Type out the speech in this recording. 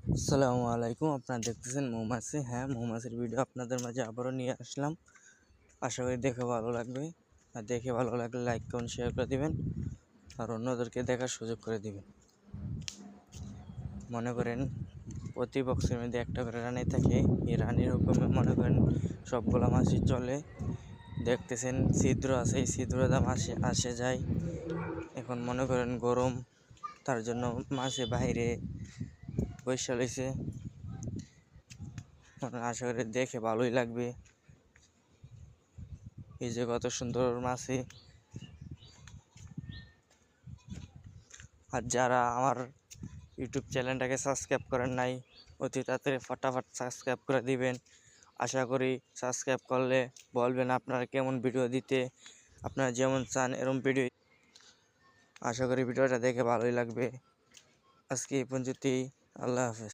আসসালামু আলাইকুম। আপনারা দেখতেছেন মৌমাছি। হ্যাঁ, মৌমাছির ভিডিও আপনাদের মাঝে আবারও নিয়ে আসলাম। আশা করি দেখে ভালো লাগবে। আর দেখে ভালো লাগলে লাইক কমেন্ট শেয়ার করে দিবেন আর অন্যদেরকে দেখার সুযোগ করে দিবেন। মনে করেন প্রতি বক্সের মধ্যে একটা করে রানী থাকে। এই রানীর হুকুমে মনে করেন সবগুলা মাছি চলে। দেখতেছেন ছিদ্র আছে, এই ছিদ্রটা মাছি আসে যায়। এখন মনে করেন গরম, তার জন্য মাছি বাইরে বৈশা লইছে। আশা করি দেখে ভালোই লাগবে। এই যে কত সুন্দর মাছি। আর যারা আমার ইউটিউব চ্যানেলটাকে সাবস্ক্রাইব করেন নাই, অতি তাড়াতাড়ি ফটাফট সাবস্ক্রাইব করে দিবেন। আশা করি সাবস্ক্রাইব করলে বলবেন আপনারা কেমন ভিডিও দিতে, আপনারা যেমন চান এরকম ভিডিও। আশা করি ভিডিওটা দেখে ভালোই লাগবে। আজকে এই পর্যন্তই। আল্লাহ হাফেজ।